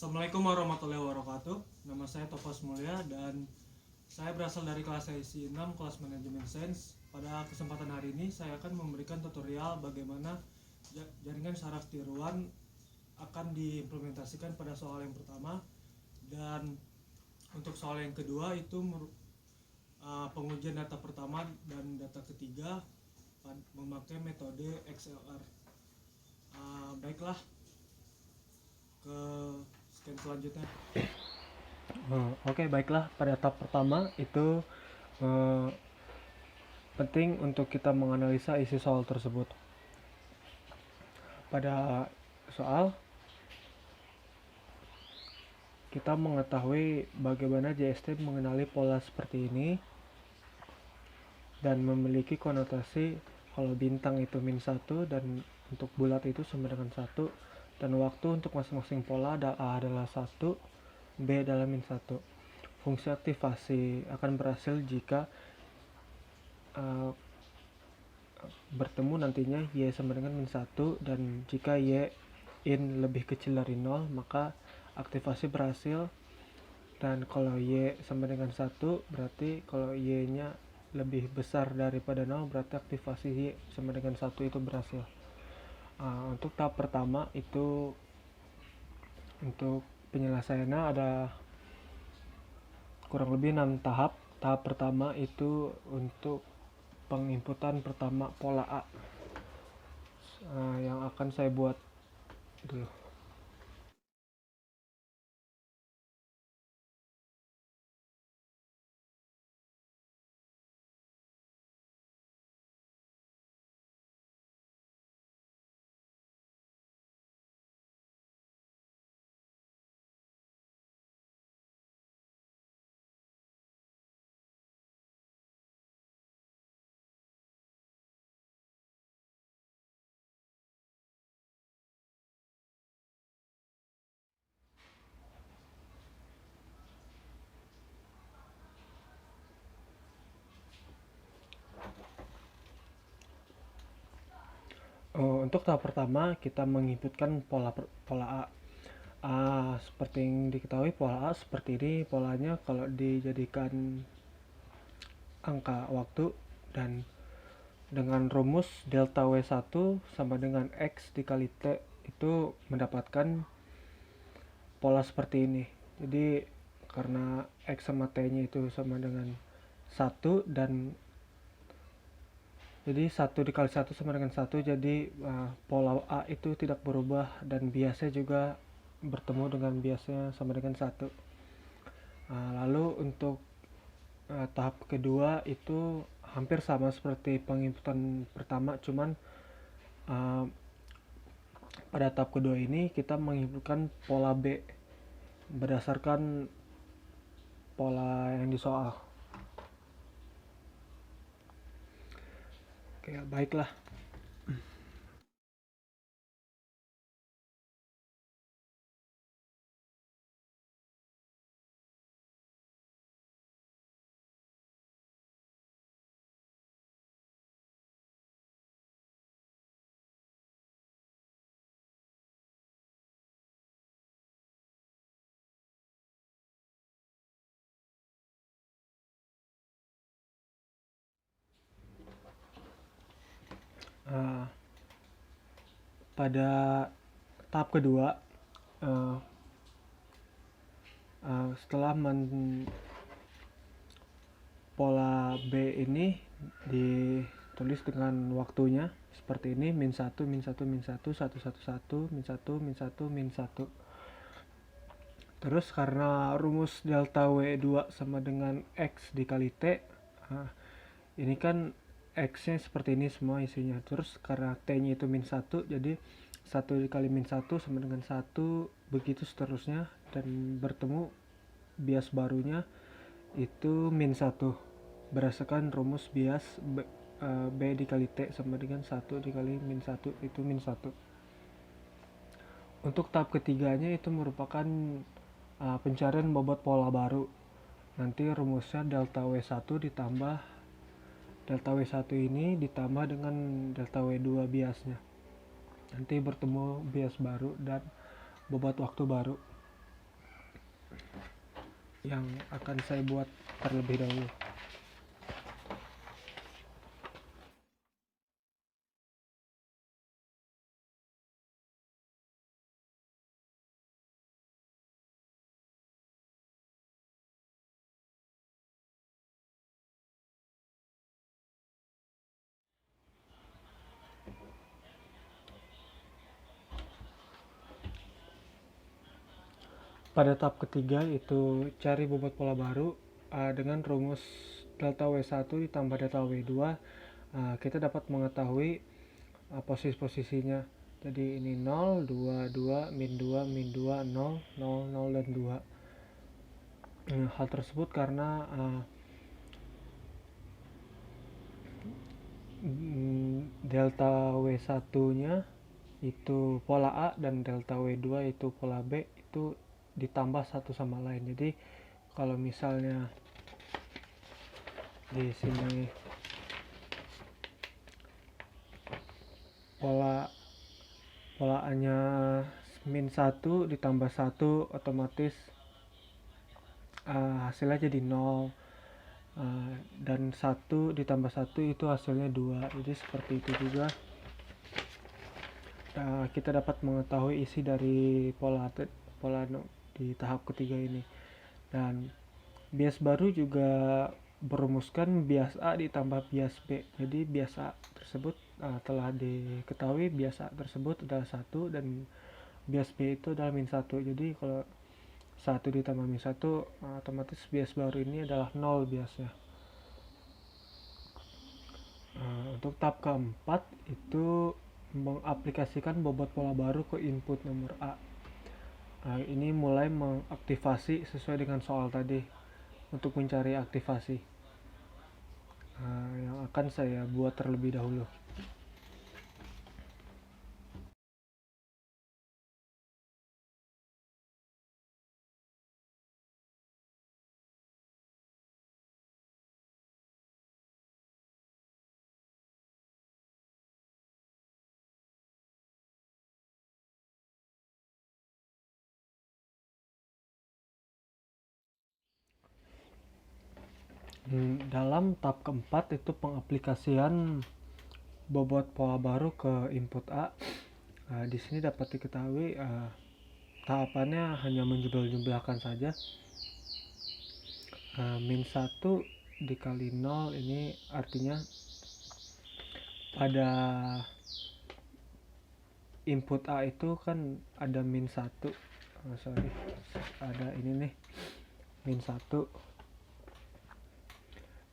Assalamualaikum warahmatullahi wabarakatuh. Nama saya Tofas Mulya dan saya berasal dari kelas IC 6 kelas Manajemen Sains. Pada kesempatan hari ini saya akan memberikan tutorial bagaimana jaringan saraf tiruan akan diimplementasikan pada soal yang pertama, dan untuk soal yang kedua itu pengujian data pertama dan data ketiga memakai metode XLR. Baiklah, ke scan selanjutnya. Oke, baiklah. Pada tahap pertama itu penting untuk kita menganalisa isi soal tersebut. Pada soal, kita mengetahui bagaimana JST mengenali pola seperti ini dan memiliki konotasi kalau bintang itu -1 dan untuk bulat itu sama dengan 1, dan waktu untuk masing-masing pola A adalah 1, B adalah -1. Fungsi aktivasi akan berhasil jika bertemu nantinya Y sama dengan -1, dan jika Y in lebih kecil dari 0 maka aktivasi berhasil, dan kalau Y sama dengan 1 berarti kalau Y nya lebih besar daripada 0 berarti aktivasi Y sama dengan 1 itu berhasil. Untuk tahap pertama itu untuk penyelesaiannya ada kurang lebih 6 tahap. Tahap pertama itu untuk penginputan pertama pola A yang akan saya buat dulu. Untuk tahap pertama kita menginputkan pola A. Seperti yang diketahui pola A seperti ini polanya kalau dijadikan angka waktu, dan dengan rumus delta W1 sama dengan X dikali T itu mendapatkan pola seperti ini. Jadi karena X sama T nya itu sama dengan 1, dan jadi 1 dikali 1 sama dengan 1, jadi pola A itu tidak berubah dan biasnya juga bertemu dengan biasnya sama dengan 1. Lalu untuk tahap kedua itu hampir sama seperti penginputan pertama, cuman pada tahap kedua ini kita menginputkan pola B berdasarkan pola yang di soal. Oke, baiklah. Pada tahap kedua, setelah pola B ini ditulis dengan waktunya seperti ini, -1, -1, -1, 1, 1, 1, -1, -1, -1. Terus karena rumus delta W2 sama dengan X dikali T, ini kan X nya seperti ini semua isinya. Terus karena T nya itu -1, jadi 1 dikali -1 sama dengan 1, begitu seterusnya, dan bertemu bias barunya itu -1 berdasarkan rumus bias B dikali T sama dengan 1 dikali -1 itu -1. Untuk tahap ketiganya itu merupakan pencarian bobot pola baru. Nanti rumusnya delta W1 ditambah delta W1 ini ditambah dengan delta W2 biasnya. Nanti bertemu bias baru dan bobot waktu baru. yang akan saya buat terlebih dahulu. Pada tahap ketiga itu cari bobot pola baru dengan rumus delta W1 ditambah delta W2, kita dapat mengetahui posisi-posisinya. Jadi ini 0, 2, 2, min 2, min 2, 0, 0, 0, dan 2. Hal tersebut karena delta W1-nya itu pola A dan delta W2 itu pola B, itu ditambah satu sama lain. Jadi kalau misalnya di sini pola A-nya min 1 ditambah 1, otomatis hasilnya jadi 0, dan 1 ditambah 1 itu hasilnya 2. Jadi seperti itu juga kita dapat mengetahui isi dari pola di tahap ketiga ini. Dan bias baru juga merumuskan bias A ditambah bias B. Jadi bias A tersebut telah diketahui bias A tersebut adalah 1 dan bias B itu adalah min 1. Jadi kalau 1 ditambah min 1, otomatis bias baru ini adalah 0 biasnya. Untuk tahap keempat itu mengaplikasikan bobot pola baru ke input nomor A. Ini mulai mengaktifasi sesuai dengan soal tadi untuk mencari aktivasi yang akan saya buat terlebih dahulu. Dalam tahap keempat itu pengaplikasian bobot pola baru ke input A. Di sini dapat diketahui tahapannya hanya menjumlah-jumlahkan saja. Min 1 dikali 0 ini artinya pada input A itu kan ada min 1, ada ini nih min 1,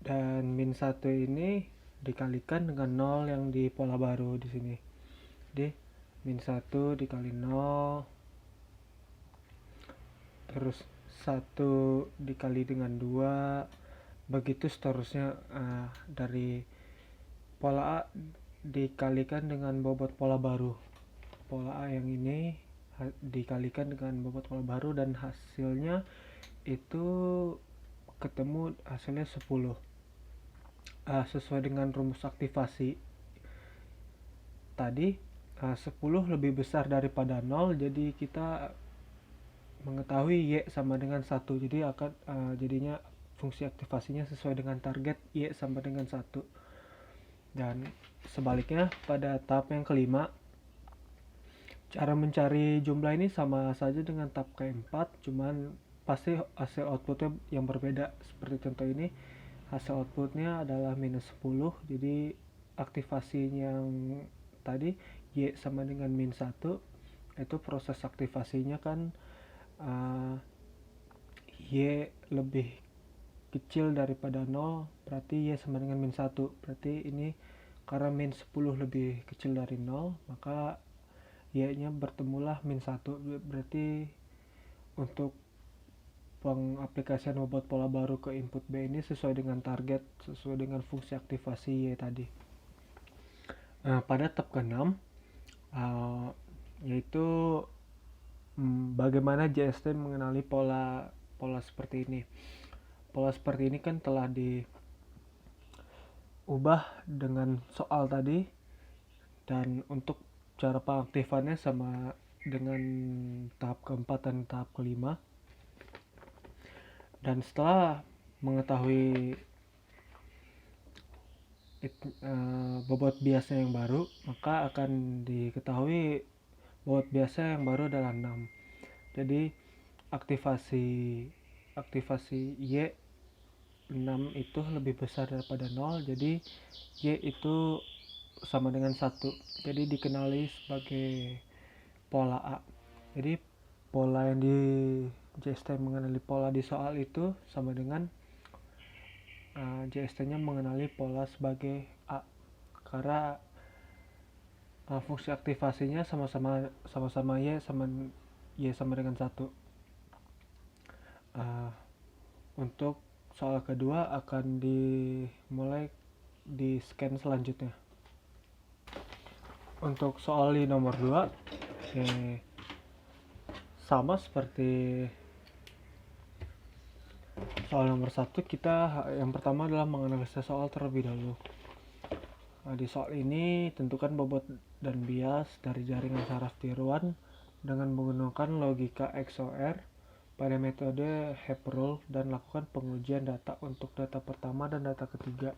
dan min 1 ini dikalikan dengan 0 yang di pola baru di sini. Jadi min 1 dikali 0, terus 1 dikali dengan 2, begitu seterusnya. Dari pola A dikalikan dengan bobot pola baru, pola A yang ini dikalikan dengan bobot pola baru, dan hasilnya itu ketemu hasilnya 10. Sesuai dengan rumus aktivasi tadi, 10 lebih besar daripada 0, jadi kita mengetahui Y sama dengan 1. Jadi akan jadinya fungsi aktivasinya sesuai dengan target Y sama dengan 1. Dan sebaliknya pada tahap yang kelima, cara mencari jumlah ini sama saja dengan tahap keempat, cuman pasti hasil outputnya yang berbeda. Seperti contoh ini, hasil outputnya adalah minus 10, jadi aktivasi yang tadi Y sama dengan min 1, itu proses aktivasinya kan Y lebih kecil daripada 0, berarti Y sama dengan min 1. Berarti ini karena min 10 lebih kecil dari 0, maka Y nya bertemulah min 1. Berarti untuk pengaplikasian bobot pola baru ke input B ini sesuai dengan target, sesuai dengan fungsi aktivasi Y tadi. Pada tahap ke-6 yaitu bagaimana JST mengenali pola seperti ini. Pola seperti ini kan telah diubah dengan soal tadi, dan untuk cara pengaktifannya sama dengan tahap keempat dan tahap kelima. Dan setelah mengetahui bobot biasnya yang baru, maka akan diketahui bobot biasa yang baru adalah 6. Jadi aktivasi aktivasi Y 6 itu lebih besar daripada 0, jadi Y itu sama dengan 1. Jadi dikenali sebagai pola A. Jadi pola yang di JST mengenali pola di soal itu sama dengan JST-nya mengenali pola sebagai A, karena fungsi aktivasinya sama-sama Y sama dengan 1. Untuk soal kedua akan dimulai di scan selanjutnya. Untuk soal di nomor 2 sama seperti soal nomor 1, kita yang pertama adalah menganalisa soal terlebih dahulu. Di soal ini tentukan bobot dan bias dari jaringan saraf tiruan dengan menggunakan logika XOR pada metode Hep Rule dan lakukan pengujian data untuk data pertama dan data ketiga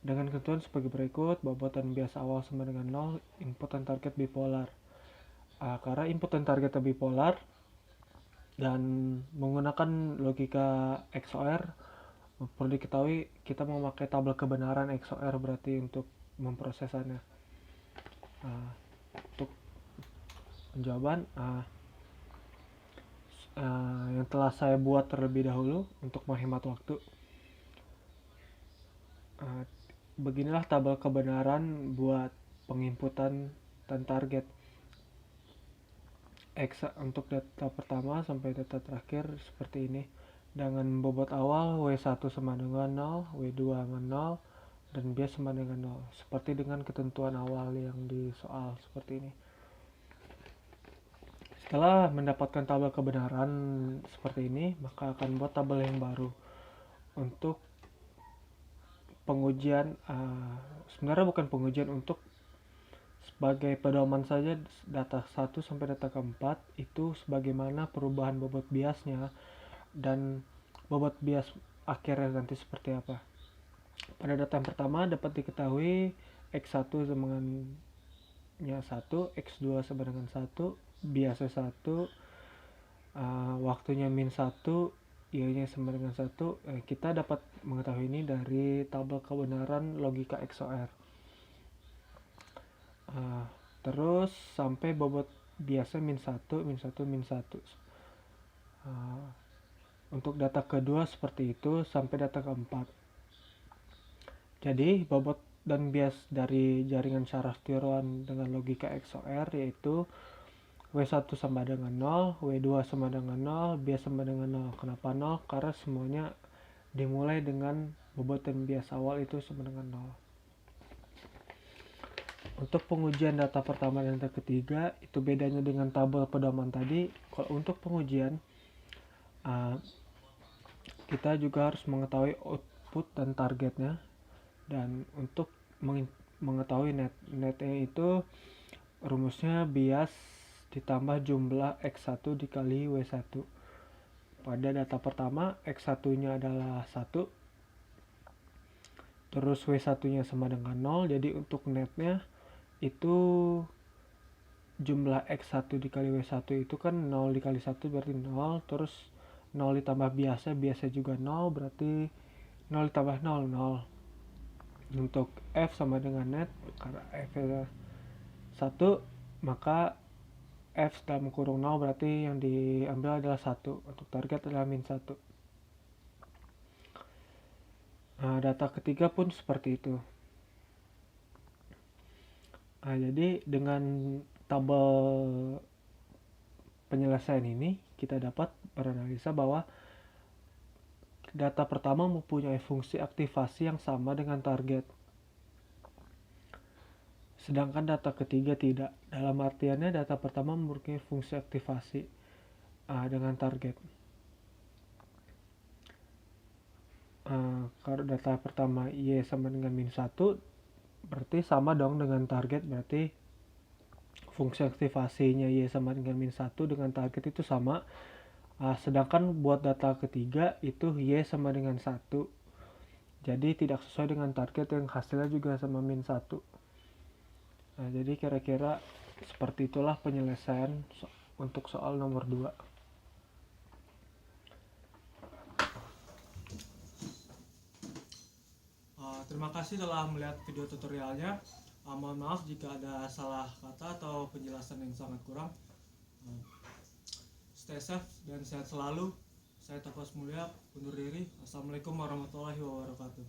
dengan ketentuan sebagai berikut. Bobot dan bias awal sama dengan 0, input dan target bipolar. Karena input dan targetnya bipolar dan menggunakan logika XOR, perlu diketahui kita memakai tabel kebenaran XOR berarti untuk memprosesannya. Untuk penjawaban yang telah saya buat terlebih dahulu untuk menghemat waktu. Beginilah tabel kebenaran buat penginputan dan target untuk data pertama sampai data terakhir seperti ini, dengan bobot awal W1 sama dengan 0, W2 sama 0, dan bias sama dengan 0, seperti dengan ketentuan awal yang di soal seperti ini. Setelah mendapatkan tabel kebenaran seperti ini, maka akan buat tabel yang baru untuk pengujian. Sebenarnya bukan pengujian, untuk sebagai pedoman saja data 1 sampai data keempat itu sebagaimana perubahan bobot biasnya dan bobot bias akhirnya nanti seperti apa. Pada data yang pertama dapat diketahui X1 sama dengan 1, X2 sama dengan 1, biasa 1, waktunya min 1, Y-nya sama dengan 1. Kita dapat mengetahui ini dari tabel kebenaran logika XOR. Terus sampai bobot biasa min 1, min 1, min 1. Untuk data kedua seperti itu sampai data keempat. Jadi bobot dan bias dari jaringan saraf tiruan dengan logika XOR yaitu W1 sama dengan 0, W2 sama dengan 0, bias sama dengan 0. Kenapa 0? Karena semuanya dimulai dengan bobot dan bias awal itu sama dengan 0. Untuk pengujian data pertama dan data ketiga, itu bedanya dengan tabel pedoman tadi. Kalau untuk pengujian, kita juga harus mengetahui output dan targetnya. Dan untuk mengetahui netnya itu rumusnya bias ditambah jumlah X1 dikali W1. Pada data pertama X1 nya adalah 1, terus W1 nya sama dengan 0, jadi untuk netnya itu jumlah X1 dikali W1 itu kan 0 dikali 1 berarti 0, terus 0 ditambah biasa juga 0, berarti 0 ditambah 0, 0. Untuk F sama dengan net, karena F adalah 1, maka F dalam kurung 0 berarti yang diambil adalah 1. Untuk target adalah min 1. Data ketiga pun seperti itu. Jadi dengan tabel penyelesaian ini kita dapat beranalisa bahwa data pertama mempunyai fungsi aktivasi yang sama dengan target, sedangkan data ketiga tidak. Dalam artiannya data pertama mempunyai fungsi aktivasi dengan target. Kalau data pertama Y sama dengan min 1, berarti sama dong dengan target, berarti fungsi aktivasinya Y sama dengan min 1 dengan target itu sama. Sedangkan buat data ketiga itu Y sama dengan 1. Jadi tidak sesuai dengan target yang hasilnya juga sama min 1. Nah, jadi kira-kira seperti itulah penyelesaian untuk soal nomor 2. Terima kasih telah melihat video tutorialnya. Mohon maaf jika ada salah kata atau penjelasan yang sangat kurang. Stay safe dan sehat selalu. Saya Tafas Mulia undur diri. Assalamualaikum warahmatullahi wabarakatuh.